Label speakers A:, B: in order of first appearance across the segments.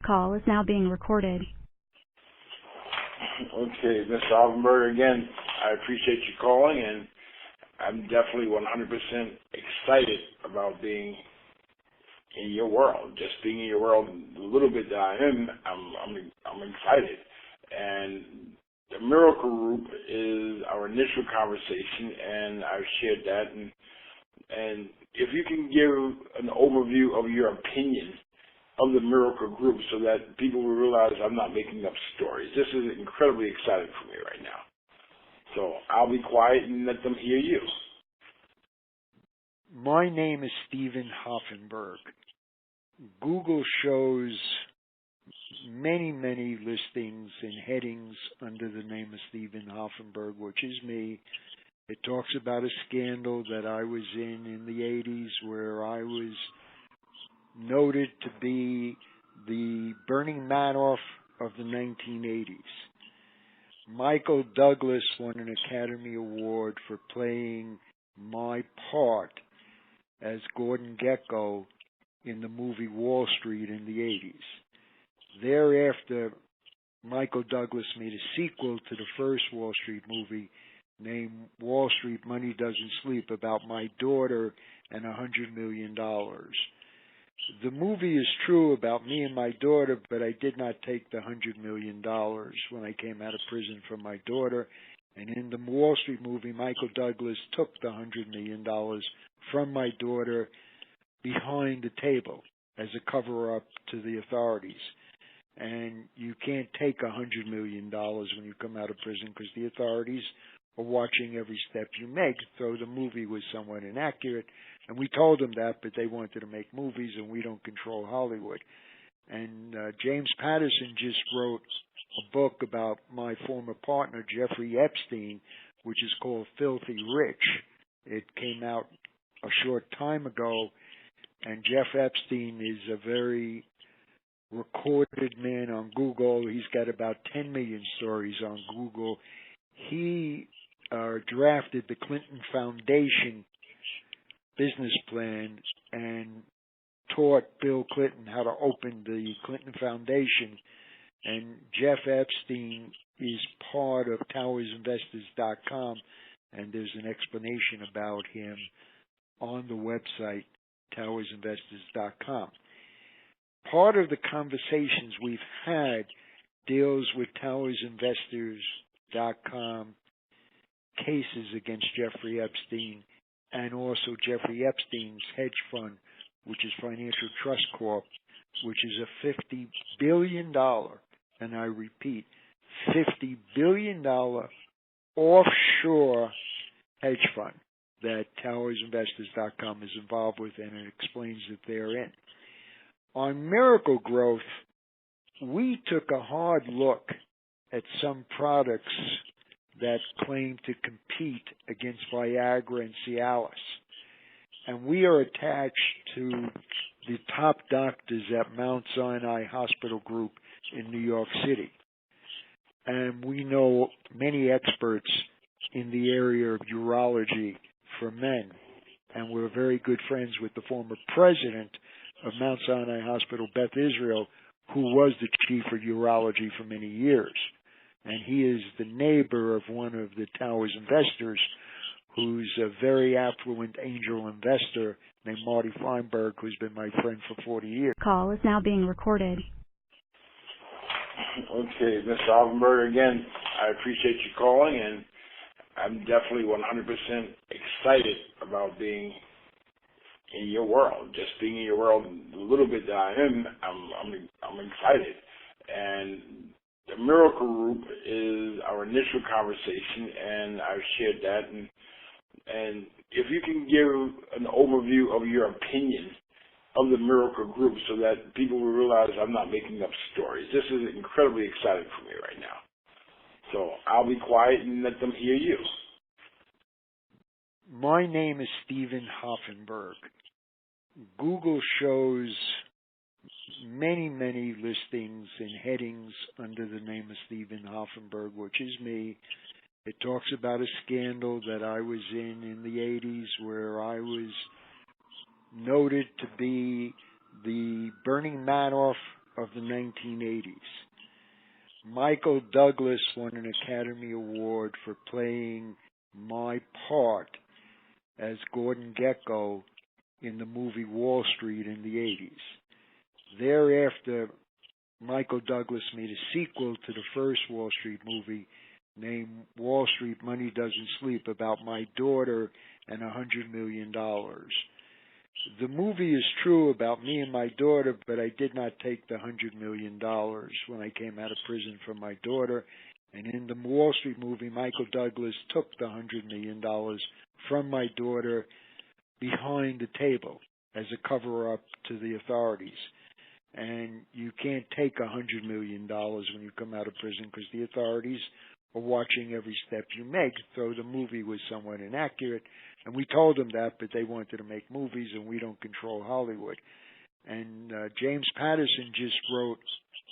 A: Call is now being recorded.
B: Okay, Mr. Offenberg, again, I appreciate you calling, and I'm definitely 100% excited about being in your world. Just being in your world a little bit that I am, I'm excited. And the Miracle Group is our initial conversation, and I've shared that. And if you can give an overview of your opinion of the Miracle Group so that people will realize I'm not making up stories. This is incredibly exciting for me right now. So I'll be quiet and let them hear you.
C: My name is Stephen Hoffenberg. Google shows many listings and headings under the name of Stephen Hoffenberg, which is me. It talks about a scandal that I was in the 80s where I was noted to be the Bernie Madoff of the 1980s. Michael Douglas won an Academy Award for playing my part as Gordon Gekko in the movie Wall Street in the 80s. Thereafter, Michael Douglas made a sequel to the first Wall Street movie named Wall Street Money Doesn't Sleep about my daughter and $100 million. The movie is true about me and my daughter, but I did not take the $100 million when I came out of prison from my daughter. And in the Wall Street movie, Michael Douglas took the $100 million from my daughter behind the table as a cover-up to the authorities. And you can't take $100 million when you come out of prison because the authorities are watching every step you make. So the movie was somewhat inaccurate. And we told them that, but they wanted to make movies, and we don't control Hollywood. And James Patterson just wrote a book about my former partner, Jeffrey Epstein, which is called Filthy Rich. It came out a short time ago, and Jeff Epstein is a very recorded man on Google. He's got about 10 million stories on Google. He drafted the Clinton Foundation business plan and taught Bill Clinton how to open the Clinton Foundation. And Jeff Epstein is part of TowersInvestors.com, and there's an explanation about him on the website, TowersInvestors.com. Part of the conversations we've had deals with TowersInvestors.com cases against Jeffrey Epstein and also Jeffrey Epstein's hedge fund, which is Financial Trust Corp., which is a $50 billion, and I repeat, $50 billion offshore hedge fund that TowersInvestors.com is involved with, and it explains that they're in. On Miracle Growth, we took a hard look at some products that claim to compete against Viagra and Cialis. And we are attached to the top doctors at Mount Sinai Hospital Group in New York City. And we know many experts in the area of urology for men. And we're very good friends with the former president of Mount Sinai Hospital, Beth Israel, who was the chief of urology for many years. And he is the neighbor of one of the Towers investors, who's a very affluent angel investor named Marty Feinberg, who's been my friend for 40 years.
A: Call is now being recorded.
B: Okay, Mr. Offenberg, again, I appreciate you calling, and I'm definitely 100% excited about being in your world. Just being in your world a little bit that I am, I'm excited. And the Miracle Group is our initial conversation, and I've shared that. And if you can give an overview of your opinion of the Miracle Group so that people will realize I'm not making up stories. This is incredibly exciting for me right now. So I'll be quiet and let them hear you.
C: My name is Stephen Hoffenberg. Google shows many listings and headings under the name of Stephen Hoffenberg, which is me. It talks about a scandal that I was in the 80s where I was noted to be the Bernie Madoff of the 1980s. Michael Douglas won an Academy Award for playing my part as Gordon Gekko in the movie Wall Street in the 80s. Thereafter, Michael Douglas made a sequel to the first Wall Street movie named Wall Street Money Doesn't Sleep, about my daughter and $100 million. The movie is true about me and my daughter, but I did not take the $100 million when I came out of prison for my daughter. And in the Wall Street movie, Michael Douglas took the $100 million from my daughter behind the table as a cover-up to the authorities. And you can't take $100 million when you come out of prison because the authorities are watching every step you make. So the movie was somewhat inaccurate. And we told them that, but they wanted to make movies, and we don't control Hollywood. And James Patterson just wrote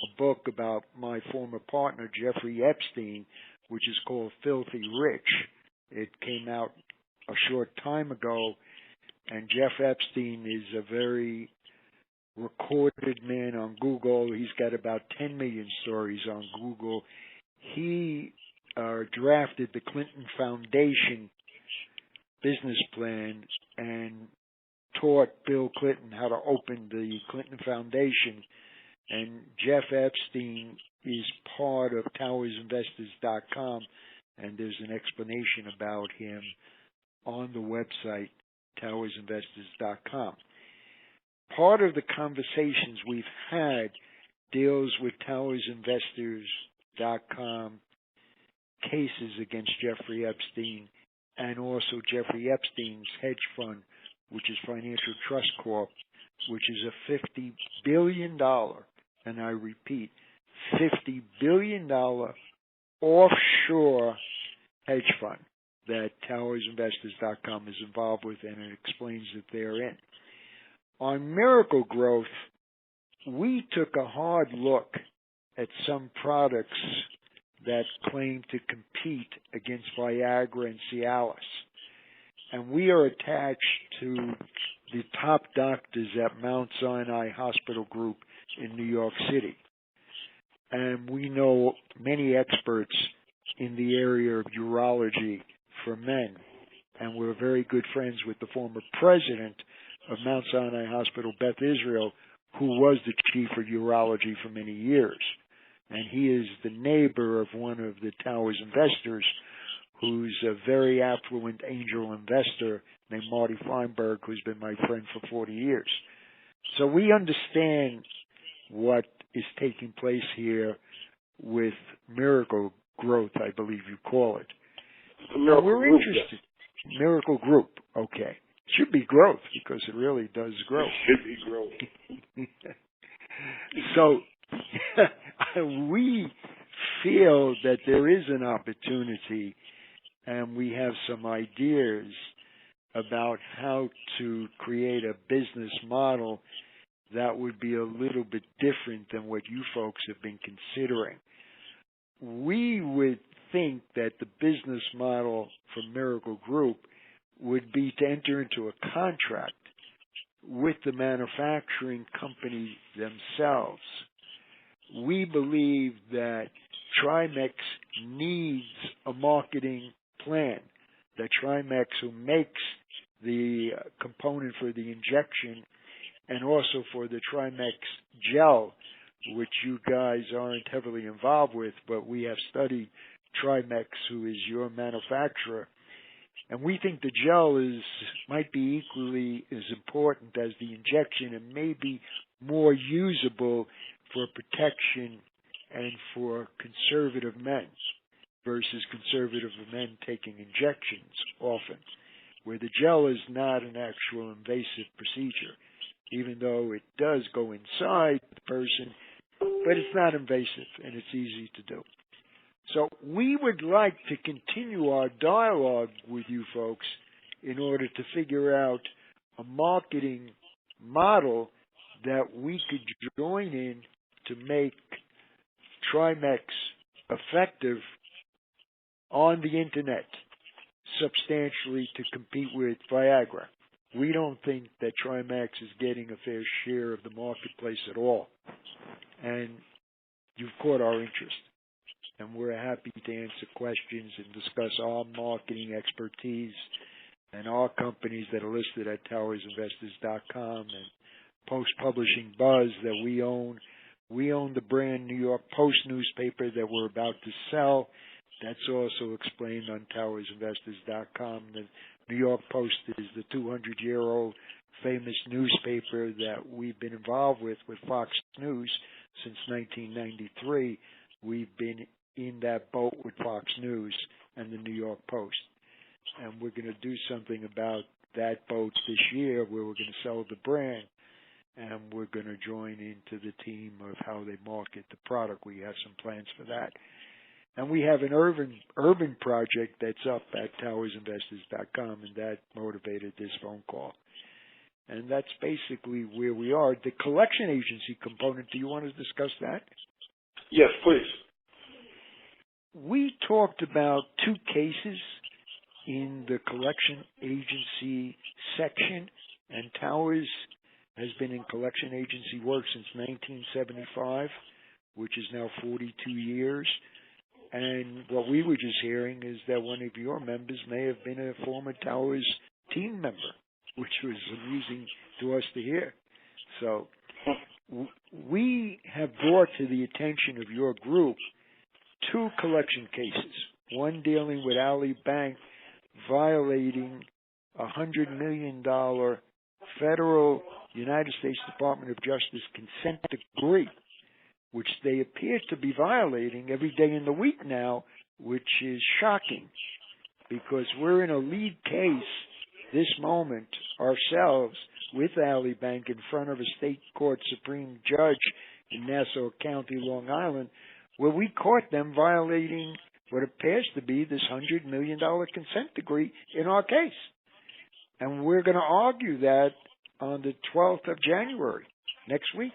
C: a book about my former partner, Jeffrey Epstein, which is called Filthy Rich. It came out a short time ago, and Jeff Epstein is a very recorded man on Google. He's got about 10 million stories on Google. He drafted the Clinton Foundation business plan and taught Bill Clinton how to open the Clinton Foundation. And Jeff Epstein is part of TowersInvestors.com, and there's an explanation about him on the website, TowersInvestors.com. Part of the conversations we've had deals with TowersInvestors.com cases against Jeffrey Epstein, and also Jeffrey Epstein's hedge fund, which is Financial Trust Corp., which is a $50 billion, and I repeat, $50 billion offshore hedge fund that TowersInvestors.com is involved with, and it explains that they're in. On Miracle Growth, we took a hard look at some products that claim to compete against Viagra and Cialis. And we are attached to the top doctors at Mount Sinai Hospital Group in New York City. And we know many experts in the area of urology for men. And we're very good friends with the former president of Mount Sinai Hospital, Beth Israel, who was the chief of urology for many years. And he is the neighbor of one of the Towers investors, who's a very affluent angel investor named Marty Feinberg, who's been my friend for 40 years. So we understand what is taking place here with Miracle Growth, I believe you call it. We're interested. Miracle Group, okay. Should be growth, because it really does grow.
B: It should be growth.
C: So we feel that there is an opportunity, and we have some ideas about how to create a business model that would be a little bit different than what you folks have been considering. We would think that the business model for Miracle Group would be to enter into a contract with the manufacturing company themselves. We believe that Trimex needs a marketing plan. That Trimex, who makes the component for the injection and also for the Trimex gel, which you guys aren't heavily involved with, but we have studied Trimex, who is your manufacturer. And we think the gel might be equally as important as the injection and maybe more usable for protection and for conservative men versus conservative men taking injections often, where the gel is not an actual invasive procedure, even though it does go inside the person, but it's not invasive and it's easy to do. So we would like to continue our dialogue with you folks in order to figure out a marketing model that we could join in to make Trimex effective on the internet substantially to compete with Viagra. we don't think that Trimax is getting a fair share of the marketplace at all. And you've caught our interest. And we're happy to answer questions and discuss our marketing expertise and our companies that are listed at towersinvestors.com and post-publishing Buzz that we own. We own the brand New York Post newspaper that we're about to sell. That's also explained on towersinvestors.com. The New York Post is the 200-year-old famous newspaper that we've been involved with Fox News since 1993. We've been in that boat with Fox News and the New York Post. And we're going to do something about that boat this year where we're going to sell the brand, and we're going to join into the team of how they market the product. We have some plans for that. And we have an urban project that's up at towersinvestors.com, and that motivated this phone call. And that's basically where we are. The collection agency component, do you want to discuss that?
B: Yes, please.
C: We talked about two cases in the collection agency section, and Towers has been in collection agency work since 1975, which is now 42 years. And what we were just hearing is that one of your members may have been a former Towers team member, which was amusing to us to hear. So we have brought to the attention of your group two collection cases, one dealing with Ali Bank violating a $100 million federal United States Department of Justice consent decree, which they appear to be violating every day in the week now, which is shocking because we're in a lead case this moment ourselves with Ali Bank in front of a state court supreme judge in Nassau County, Long Island, where we caught them violating what appears to be this $100 million consent decree in our case. And we're going to argue that on the 12th of January, next week.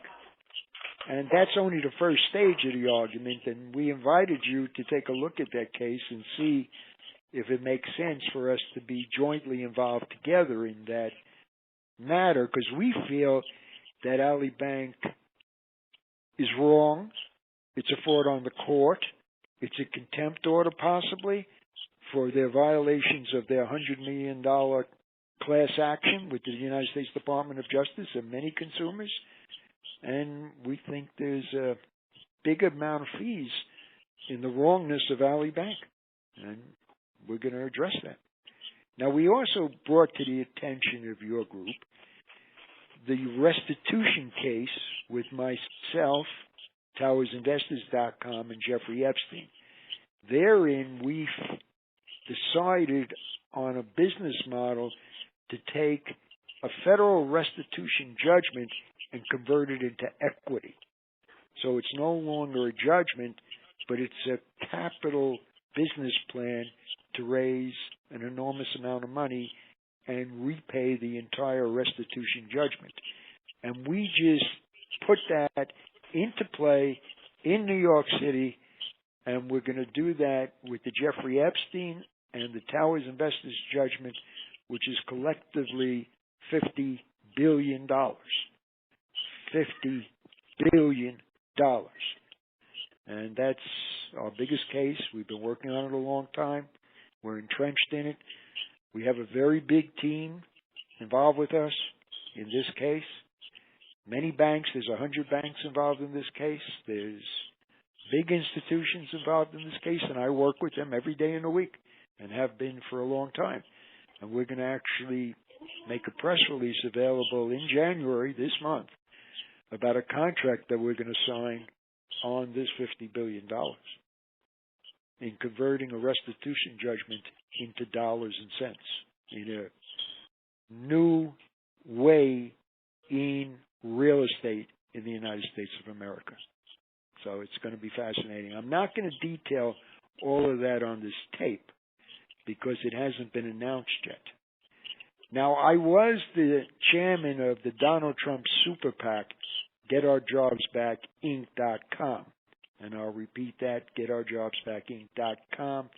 C: And that's only the first stage of the argument, and we invited you to take a look at that case and see if it makes sense for us to be jointly involved together in that matter, because we feel that Ali Bank is wrong. It's a fraud on the court. It's a contempt order, possibly, for their violations of their $100 million class action with the United States Department of Justice and many consumers. And we think there's a big amount of fees in the wrongness of Ali Bank. And we're going to address that. Now, we also brought to the attention of your group the restitution case with myself, towersinvestors.com, and Jeffrey Epstein. Therein, we've decided on a business model to take a federal restitution judgment and convert it into equity. So it's no longer a judgment, but it's a capital business plan to raise an enormous amount of money and repay the entire restitution judgment. And we just put that into play in New York City, and we're going to do that with the Jeffrey Epstein and the Towers Investors judgment, which is collectively $50 billion. $50 billion. And that's our biggest case. We've been working on it a long time. We're entrenched in it. We have a very big team involved with us in this case. Many banks, there's 100 banks involved in this case. There's big institutions involved in this case, and I work with them every day in the week and have been for a long time. And we're going to actually make a press release available in January this month about a contract that we're going to sign on this $50 billion in converting a restitution judgment into dollars and cents in a new way in real estate in the United States of America. So it's going to be fascinating. I'm not going to detail all of that on this tape because it hasn't been announced yet. Now, I was the chairman of the Donald Trump Super PAC, GetOurJobsBackInc.com. And I'll repeat that, GetOurJobsBackInc.com.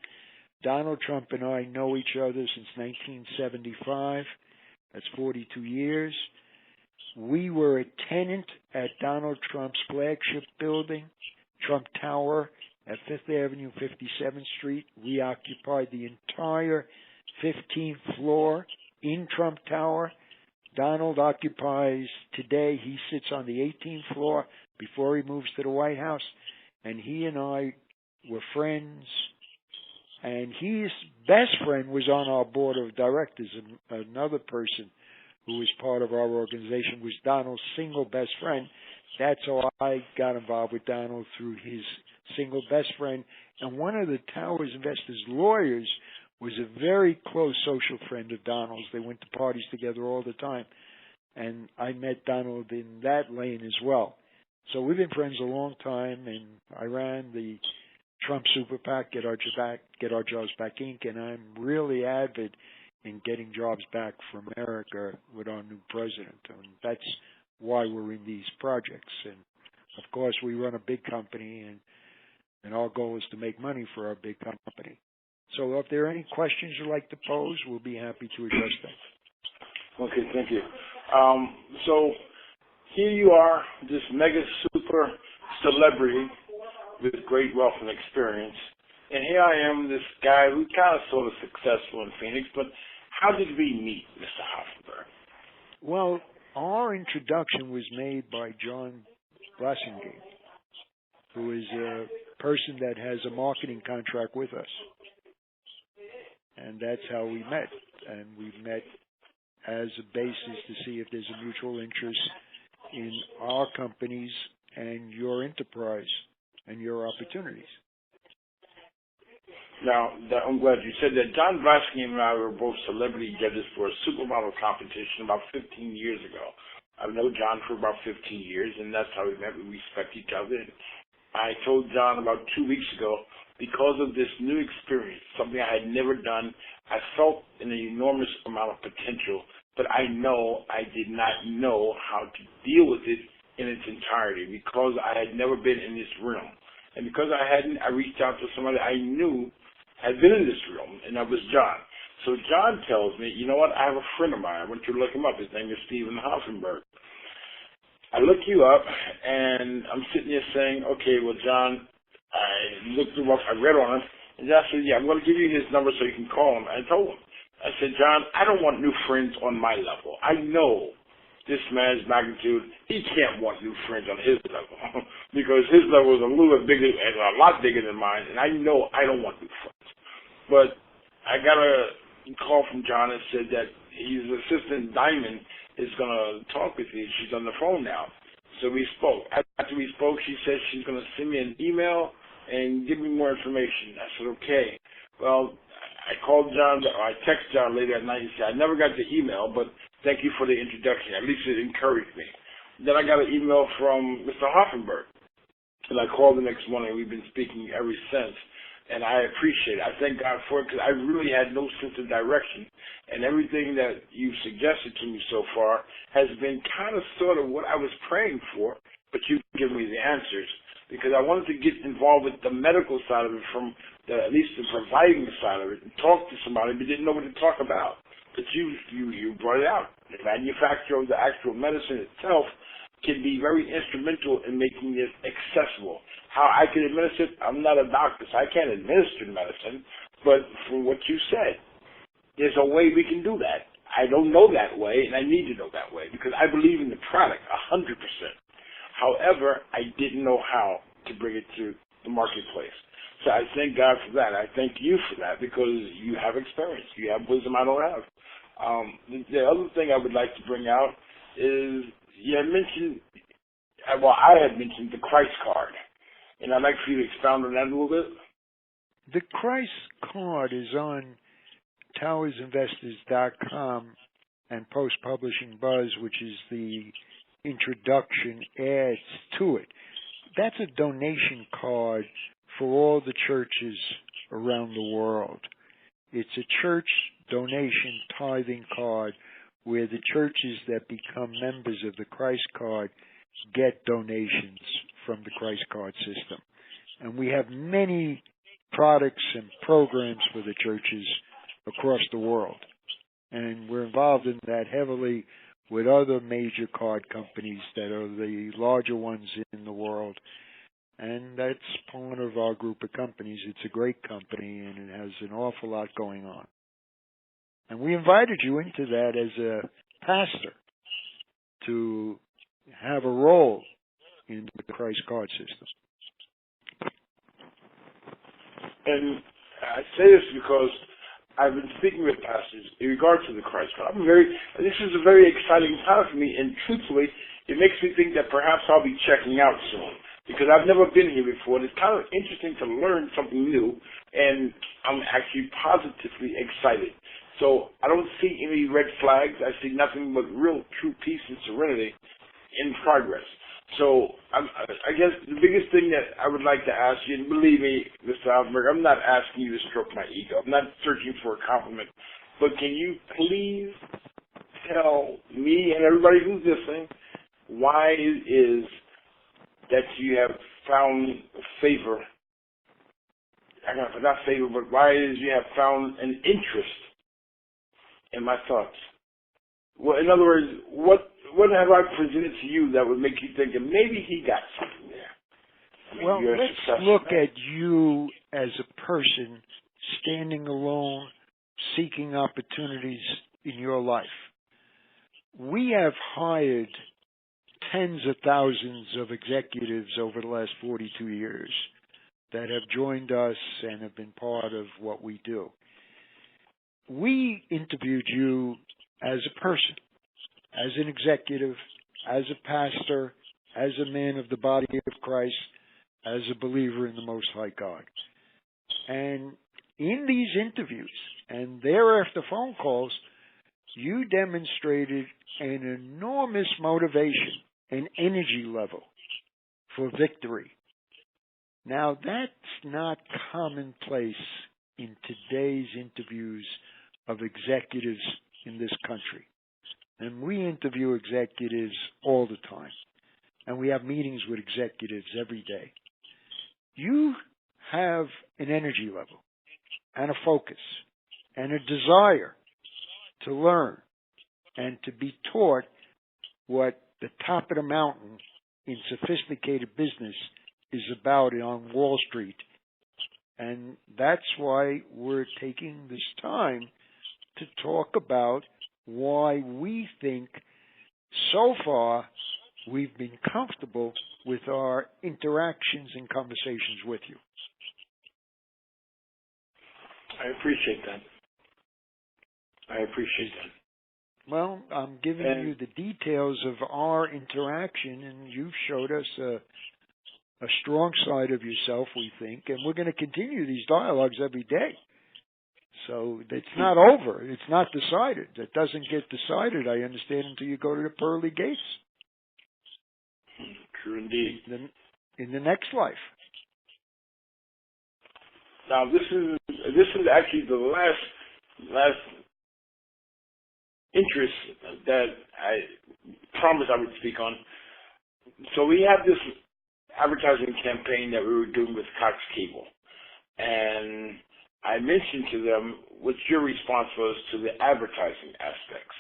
C: Donald Trump and I know each other since 1975. That's 42 years. We were a tenant at Donald Trump's flagship building, Trump Tower, at 5th Avenue, 57th Street. We occupied the entire 15th floor in Trump Tower. Donald occupies today, he sits on the 18th floor before he moves to the White House. And he and I were friends. And his best friend was on our board of directors. And another person who was part of our organization was Donald's single best friend. That's how I got involved with Donald, through his single best friend. And one of the Towers Investors lawyers was a very close social friend of Donald's. They went to parties together all the time. And I met Donald in that lane as well. So we've been friends a long time, and I ran the Trump Super PAC, Get Our Jobs Back Inc., and I'm really avid in getting jobs back for America with our new president. And that's why we're in these projects. And, of course, we run a big company, and our goal is to make money for our big company. So if there are any questions you'd like to pose, we'll be happy to address them.
B: Okay, thank you. So here you are, this mega super celebrity with great wealth and experience. And here I am, this guy who's kind of sort of successful in Phoenix, but how did we meet, Mr. Hoffenberg?
C: Well, our introduction was made by John Blassingame, who is a person that has a marketing contract with us. And that's how we met. And we met as a basis to see if there's a mutual interest in our companies and your enterprise and your opportunities.
B: Now, I'm glad you said that. John Blassingame and I were both celebrity judges for a supermodel competition about 15 years ago. I've known John for about 15 years, and that's how we met. We respect each other. And I told John about 2 weeks ago, because of this new experience, something I had never done, I felt an enormous amount of potential, but I know I did not know how to deal with it in its entirety because I had never been in this realm. And because I hadn't, I reached out to somebody I knew had been in this realm, and that was John. So John tells me, you know what, I have a friend of mine. I went to look him up. His name is Stephen Hoffenberg. I look you up, and I'm sitting there saying, okay, well, John, I looked him up, I read on him, and John said, yeah, I'm going to give you his number so you can call him. I told him. I said, John, I don't want new friends on my level. I know this man's magnitude, he can't want new friends on his level because his level is a little bit bigger and a lot bigger than mine, and I know I don't want new friends. But I got a call from John and said that his assistant, Diamond, is going to talk with you. She's on the phone now. So we spoke. After we spoke, she said she's going to send me an email and give me more information. I said, okay. Well, I called John, or I texted John later at night and said, I never got the email, but thank you for the introduction. At least it encouraged me. Then I got an email from Mr. Hoffenberg, and I called the next morning. We've been speaking ever since, and I appreciate it. I thank God for it because I really had no sense of direction, and everything that you've suggested to me so far has been kind of sort of what I was praying for, but you've given me the answers because I wanted to get involved with the medical side of it from at least the providing side of it and talk to somebody but didn't know what to talk about. But you brought it out. The manufacture of the actual medicine itself can be very instrumental in making it accessible. How I can administer it, I'm not a doctor, so I can't administer medicine, but from what you said, there's a way we can do that. I don't know that way, and I need to know that way, because I believe in the product 100%. However, I didn't know how to bring it to the marketplace. So I thank God for that. I thank you for that, because you have experience. You have wisdom I don't have. The other thing I would like to bring out is you had mentioned, well, I had mentioned the Christ card, and I'd like for you to expound on that a little bit.
C: The Christ card is on towersinvestors.com and Post Publishing Buzz, which is the introduction adds to it. That's a donation card for all the churches around the world. It's a church donation tithing card where the churches that become members of the Christ card get donations from the Christ card system. And we have many products and programs for the churches across the world. And we're involved in that heavily with other major card companies that are the larger ones in the world. And that's part of our group of companies. It's a great company, and it has an awful lot going on. And we invited you into that as a pastor to have a role in the Christ card system.
B: And I say this because I've been speaking with pastors in regard to the Christ card. This is a very exciting time for me, and truthfully, it makes me think that perhaps I'll be checking out soon, because I've never been here before, and it's kind of interesting to learn something new, and I'm actually positively excited. So I don't see any red flags. I see nothing but real true peace and serenity in progress. So I guess the biggest thing that I would like to ask you, and believe me, Mr. Altenberg, I'm not asking you to stroke my ego. I'm not searching for a compliment. But can you please tell me and everybody who's listening why it is that you have found favor, not favor, but why it is you have found an interest in my thoughts? Well, in other words, what have I presented to you that would make you think that maybe he got something there?
C: Well, let's look at you as a person standing alone, seeking opportunities in your life. We have hired tens of thousands of executives over the last 42 years that have joined us and have been part of what we do. We interviewed you as a person, as an executive, as a pastor, as a man of the body of Christ, as a believer in the Most High God. And in these interviews and thereafter phone calls, you demonstrated an enormous motivation and energy level for victory. Now, that's not commonplace in today's interviews of executives in this country. And we interview executives all the time. And we have meetings with executives every day. You have an energy level and a focus and a desire to learn and to be taught what the top of the mountain in sophisticated business is about on Wall Street. And that's why we're taking this time to talk about why we think so far we've been comfortable with our interactions and conversations with you.
B: I appreciate that. Well,
C: I'm giving you the details of our interaction, and you've showed us a strong side of yourself, we think, and we're going to continue these dialogues every day. So it's not over. It's not decided. It doesn't get decided, I understand, until you go to the pearly gates.
B: True indeed.
C: In the next life.
B: Now, this is actually the last interest that I promised I would speak on. So we have this advertising campaign that we were doing with Cox Cable, and I mentioned to them what your response was to the advertising aspects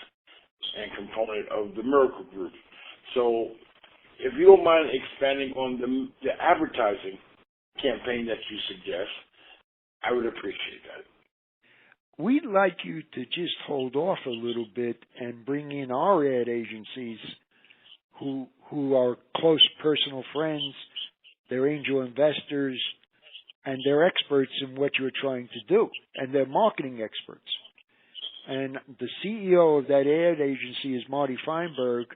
B: and component of the Miracle Group. So if you don't mind expanding on the advertising campaign that you suggest, I would appreciate that.
C: We'd like you to just hold off a little bit and bring in our ad agencies who are close personal friends, they're angel investors, and they're experts in what you're trying to do, and they're marketing experts. And the CEO of that ad agency is Marty Feinberg,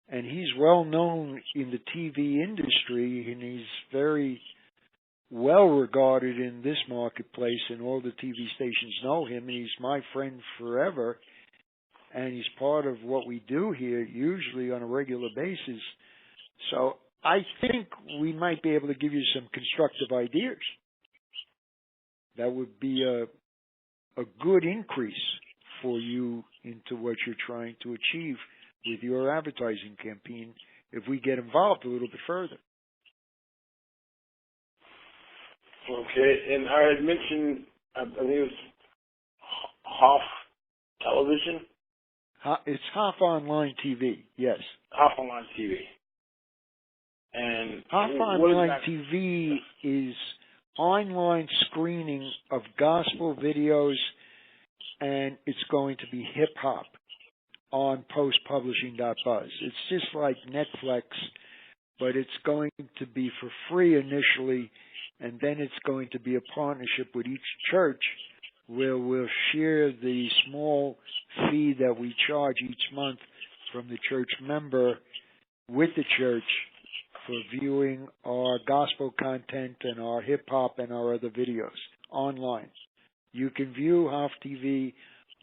C: and he's well known in the TV industry, and he's very well regarded in this marketplace, and all the TV stations know him, and he's my friend forever, and he's part of what we do here, usually on a regular basis. So I think we might be able to give you some constructive ideas. That would be a good increase for you into what you're trying to achieve with your advertising campaign if we get involved a little bit further.
B: Okay, and I had mentioned, I think it was television?
C: It's half online TV, yes.
B: Half online TV. And
C: Half
B: what is
C: online
B: that?
C: TV is online screening of gospel videos, and it's going to be hip-hop on postpublishing.buzz. It's just like Netflix, but it's going to be for free initially, and then it's going to be a partnership with each church where we'll share the small fee that we charge each month from the church member with the church for viewing our gospel content and our hip-hop and our other videos online. You can view Half TV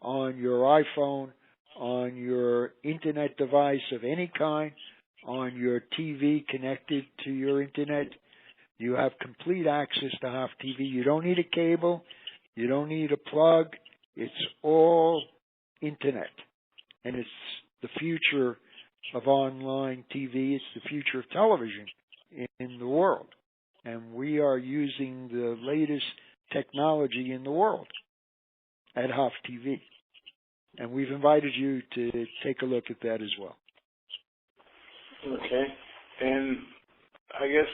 C: on your iPhone, on your internet device of any kind, on your TV connected to your internet. You have complete access to Half TV. You don't need a cable. You don't need a plug. It's all internet. And it's the future of online TV. It's the future of television in the world. And we are using the latest technology in the world at Half TV. And we've invited you to take a look at that as well.
B: Okay. And I guess,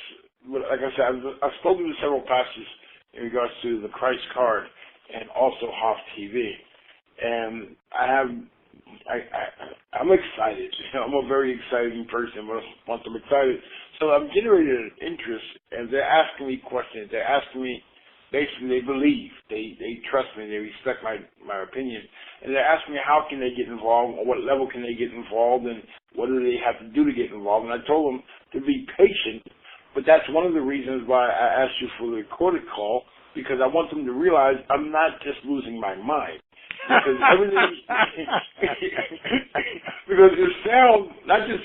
B: like I said, I've spoken to several pastors in regards to the Christ card and also Half TV. And I'm excited. I'm a very exciting person. Once I'm excited. So I'm generating an interest, and they're asking me questions. They're asking me, basically, they believe. They trust me. They respect my opinion. And they're asking me how can they get involved, or what level can they get involved, and what do they have to do to get involved. And I told them to be patient, but that's one of the reasons why I asked you for the recorded call, because I want them to realize I'm not just losing my mind. Because everything, because it sounds, not just,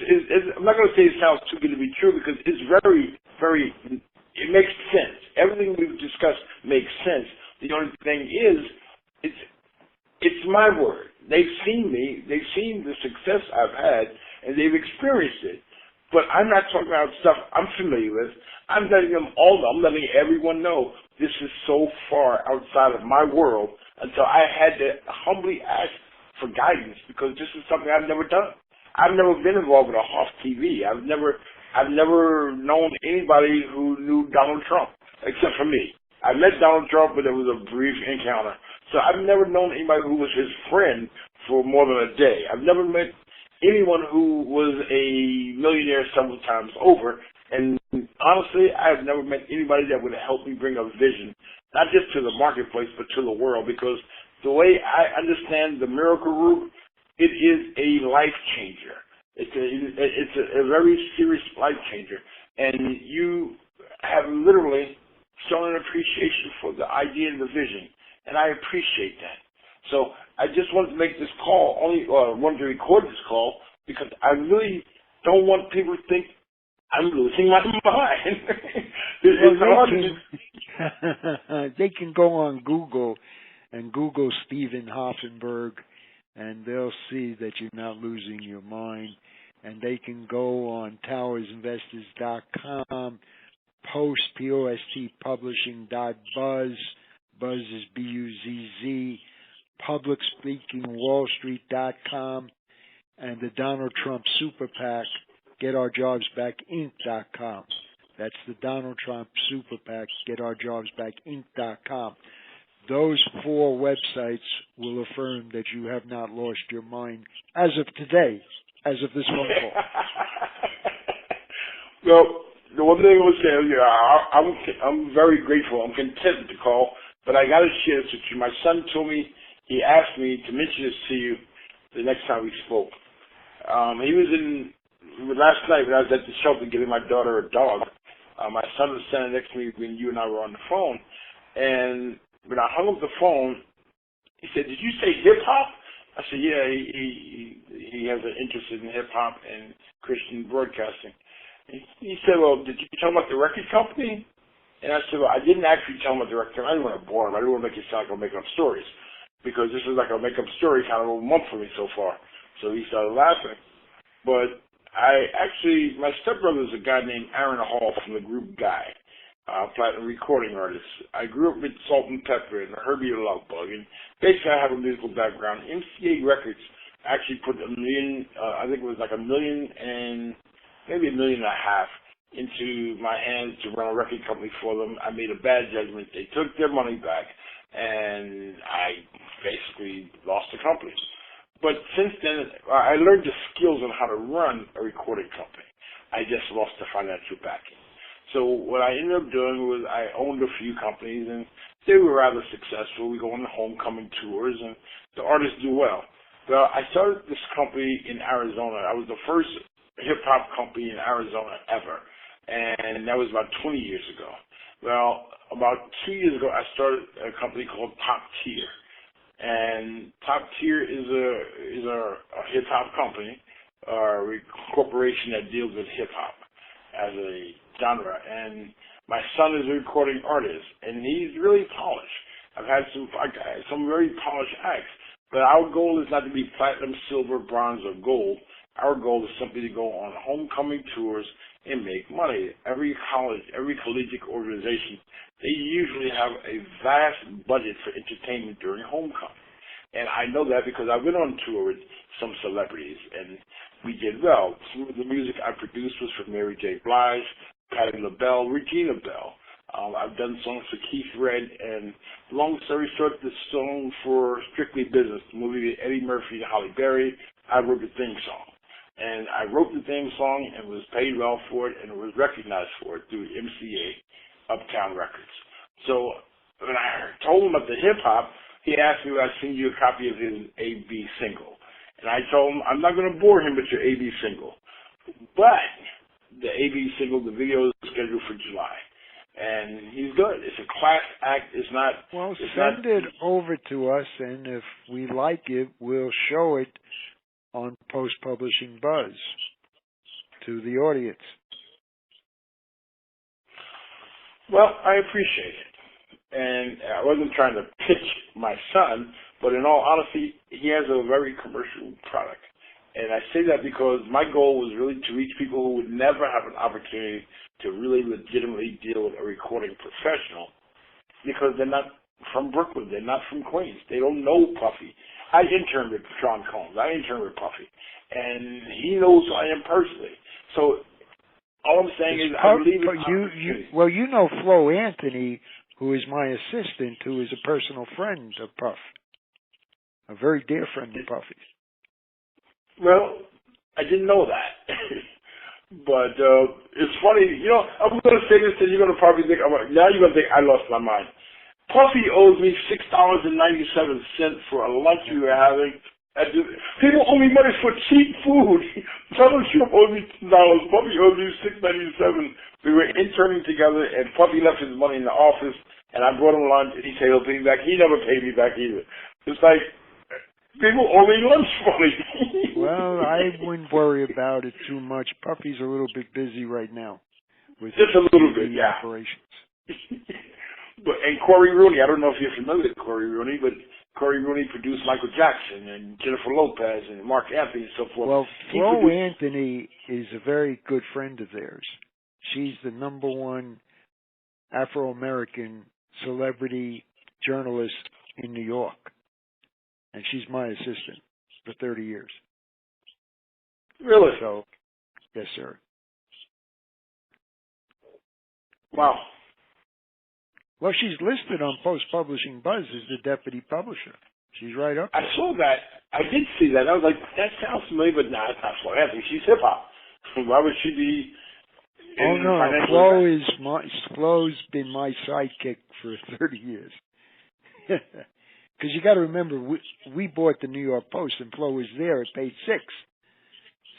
B: I'm not going to say it sounds too good to be true, because it's very, very, it makes sense. Everything we've discussed makes sense. The only thing is, it's my word. They've seen me, they've seen the success I've had, and they've experienced it. But I'm not talking about stuff I'm familiar with. I'm letting them all know. I'm letting everyone know this is so far outside of my world until I had to humbly ask for guidance, because this is something I've never done. I've never been involved with a Half TV. I've never known anybody who knew Donald Trump, except for me. I met Donald Trump, but it was a brief encounter. So I've never known anybody who was his friend for more than a day. I've never met anyone who was a millionaire several times over. And honestly, I've never met anybody that would help me bring a vision, not just to the marketplace, but to the world. Because the way I understand the miracle root, it is a life changer. It's a very serious life changer. And you have literally shown an appreciation for the idea and the vision. And I appreciate that. So I just wanted to make this call, wanted to record this call, because I really don't want people to think I'm losing my mind.
C: They can go on Google and Google Stephen Hoffenberg, and they'll see that you're not losing your mind. And they can go on towersinvestors.com, POST publishing.buzz, Buzz is B-U-Z-Z, publicspeakingwallstreet.com, and the Donald Trump Super PAC, GetOurJobsBackInc.com. That's the Donald Trump Super PAC, GetOurJobsBackInc.com. Those 4 websites will affirm that you have not lost your mind as of today, as of this phone call.
B: Well, the one thing I would say is, I'm very grateful. I'm content with the call, but I got to share this with you. My son told me, he asked me to mention this to you the next time we spoke. He was last night when I was at the shelter giving my daughter a dog. My son was standing next to me when you and I were on the phone, and when I hung up the phone, he said, "Did you say hip-hop?" I said, "Yeah, he has an interest in hip-hop and Christian broadcasting." He said, "Well, did you tell him about the record company?" And I said, "Well, I didn't actually tell him about the record company. I didn't want to bore him. I didn't want to make it sound like I'm making up stories, because this is like a make-up story kind of a month for me so far." So he started laughing. But my stepbrother is a guy named Aaron Hall from the group Guy. platinum recording artist. I grew up with Salt and Pepper and Herbie the Love Bug, and basically I have a musical background. MCA Records actually put $1 million, I think it was like $1 million and maybe $1.5 million into my hands to run a record company for them. I made a bad judgment. They took their money back, and I basically lost the company. But since then, I learned the skills on how to run a recording company. I just lost the financial backing. So what I ended up doing was I owned a few companies, and they were rather successful. We go on the homecoming tours, and the artists do well. Well, I started this company in Arizona. I was the first hip-hop company in Arizona ever, and that was about 20 years ago. Well, about 2 years ago, I started a company called Top Tier. And Top Tier is a hip hop company, a corporation that deals with hip hop as a genre. And my son is a recording artist, and he's really polished. I've had some very polished acts, but our goal is not to be platinum, silver, bronze, or gold. Our goal is simply to go on homecoming tours and make money. Every college, every collegiate organization, they usually have a vast budget for entertainment during homecoming. And I know that because I went on tour with some celebrities, and we did well. Some of the music I produced was from Mary J. Blige, Patti LaBelle, Regina Belle. I've done songs for Keith Red, and long story short, the song for Strictly Business, the movie with Eddie Murphy and Halle Berry, I wrote the theme song. And I wrote the theme song and was paid well for it, and it was recognized for it through MCA, Uptown Records. So when I told him about the hip-hop, he asked me if I'd send you a copy of his A-B single. And I told him, I'm not going to bore him with your A-B single. But the A-B single, the video is scheduled for July. And he's good. It's a class act. It's not...
C: Well, send it over to us, and if we like it, we'll show it on Post-Publishing Buzz to the audience.
B: Well, I appreciate it. And I wasn't trying to pitch my son, but in all honesty, he has a very commercial product. And I say that because my goal was really to reach people who would never have an opportunity to really legitimately deal with a recording professional because they're not from Brooklyn. They're not from Queens. They don't know Puffy. I interned with Sean Combs. I interned with Puffy. And he knows who I am personally. So all I'm saying is I believe in
C: Well, you know Flo Anthony, who is my assistant, who is a personal friend of Puff. A very dear friend of Puffy's.
B: Well, I didn't know that. But it's funny, I'm going to say this and you're going to probably think, now you're going to think I lost my mind. Puffy owes me $6.97 for a lunch we were having. People owe me money for cheap food. Donald Trump owes me $2. Puffy owes me $6.97. We were interning together, and Puffy left his money in the office, and I brought him lunch, and he said he'll pay me back. He never paid me back either. It's like people owe me lunch money.
C: Well, I wouldn't worry about it too much. Puffy's a little bit busy right now with
B: just a little bit, yeah.
C: Operations.
B: And Corey Rooney, I don't know if you're familiar with Corey Rooney, but Corey Rooney produced Michael Jackson and Jennifer Lopez and Mark Anthony and so forth.
C: Well, Flo Anthony is a very good friend of theirs. She's the #1 Afro-American celebrity journalist in New York. And she's my assistant for 30 years.
B: Really?
C: So, yes, sir.
B: Wow.
C: Well, she's listed on Post-Publishing Buzz as the deputy publisher. She's right up there.
B: I saw that. I did see that. I was like, that sounds familiar, but no, it's not Flo Anthony. She's hip-hop. Why would she be
C: Oh, no. Flo's been my sidekick for 30 years. Because you got to remember, we bought the New York Post, and Flo was there at page 6.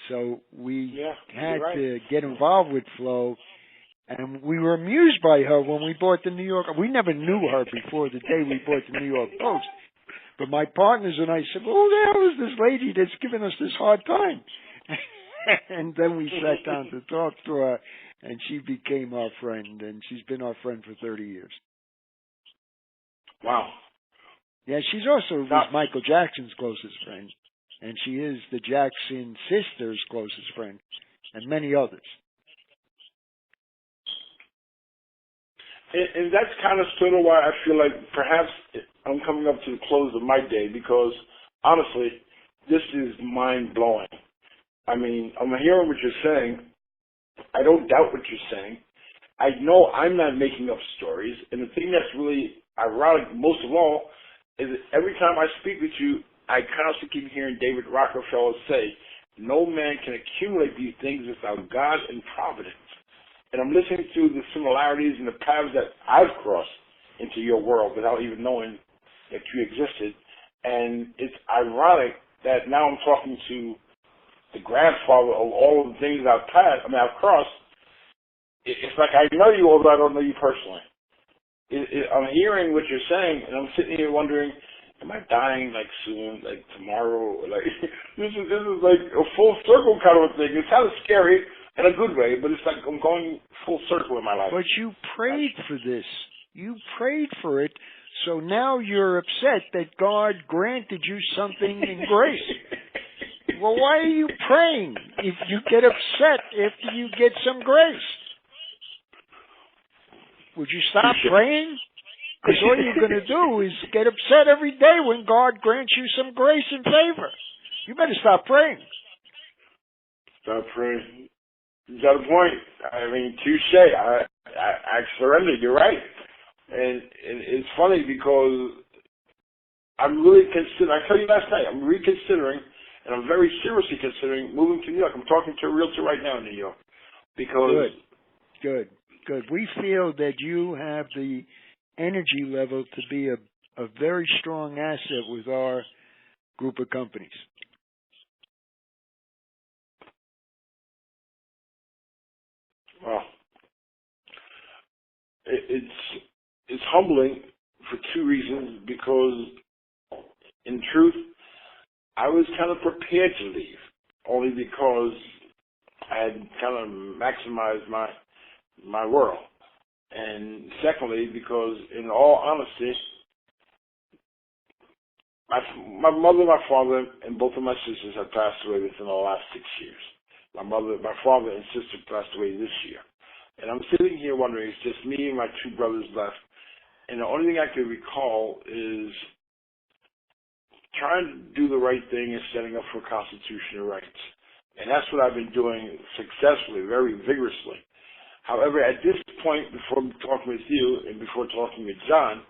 C: So we had to get involved with Flo, and we were amused by her when we bought the New York. We never knew her before the day we bought the New York Post. But my partners and I said, well, who the hell is this lady that's giving us this hard time? And then we sat down to talk to her, and she became our friend, and she's been our friend for 30 years.
B: Wow.
C: Yeah, she's also was Michael Jackson's closest friend, and she is the Jackson sisters' closest friend, and many others.
B: And that's kind of sort of why I feel like perhaps I'm coming up to the close of my day, because honestly, this is mind-blowing. I mean, I'm hearing what you're saying. I don't doubt what you're saying. I know I'm not making up stories. And the thing that's really ironic most of all is that every time I speak with you, I constantly keep hearing David Rockefeller say, no man can accumulate these things without God and providence. And I'm listening to the similarities and the paths that I've crossed into your world without even knowing that you existed. And it's ironic that now I'm talking to the grandfather of all of the things I've crossed. It's like I know you, although I don't know you personally. I'm hearing what you're saying, and I'm sitting here wondering, am I dying like soon, like tomorrow? Like this is like a full circle kind of a thing. It's kind of scary in a good way, but it's like I'm going full circle in my life.
C: But you prayed for this. You prayed for it. So now you're upset that God granted you something in grace. Well, why are you praying if you get upset after you get some grace? Would you stop praying? Because all you're going to do is get upset every day when God grants you some grace and favor. You better stop praying.
B: Stop praying. You got a point. I mean, touche. I surrender. You're right. And it's funny because I'm really considering, I told you last night, I'm reconsidering, and I'm very seriously considering moving to New York. I'm talking to a realtor right now in New York. Because
C: Good. We feel that you have the energy level to be a very strong asset with our group of companies.
B: Well, it's humbling for two reasons, because in truth, I was kind of prepared to leave, only because I had kind of maximized my world. And secondly, because in all honesty, my mother, my father, and both of my sisters have passed away within the last 6 years. My father and sister passed away this year. And I'm sitting here wondering, it's just me and my two brothers left. And the only thing I can recall is trying to do the right thing and setting up for constitutional rights. And that's what I've been doing successfully, very vigorously. However, at this point, before talking with you and before talking with John,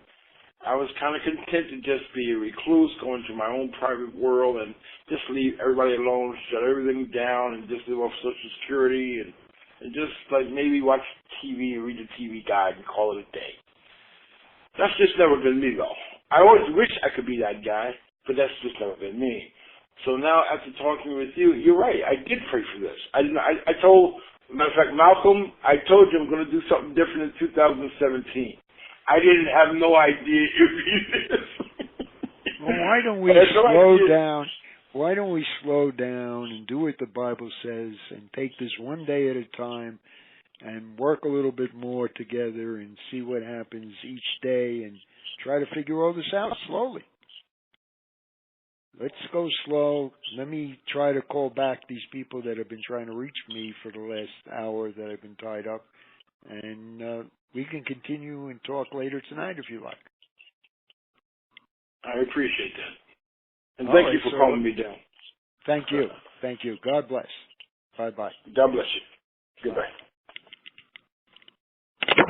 B: I was kind of content to just be a recluse, go into my own private world and just leave everybody alone, shut everything down, and just live off Social Security and just like maybe watch TV and read the TV guide and call it a day. That's just never been me, though. I always wish I could be that guy, but that's just never been me. So now, after talking with you, you're right. I did pray for this. I told, matter of fact, Malcolm, I told you I'm going to do something different in 2017. I didn't have no idea it would be this.
C: Well, why don't we slow down? Why don't we slow down and do what the Bible says and take this one day at a time and work a little bit more together and see what happens each day and try to figure all this out slowly. Let's go slow. Let me try to call back these people that have been trying to reach me for the last hour that I've been tied up. And we can continue and talk later tonight if you like.
B: I appreciate that. And thank you for calling me down.
C: Thank you. God bless. Bye-bye.
B: God bless you. Goodbye.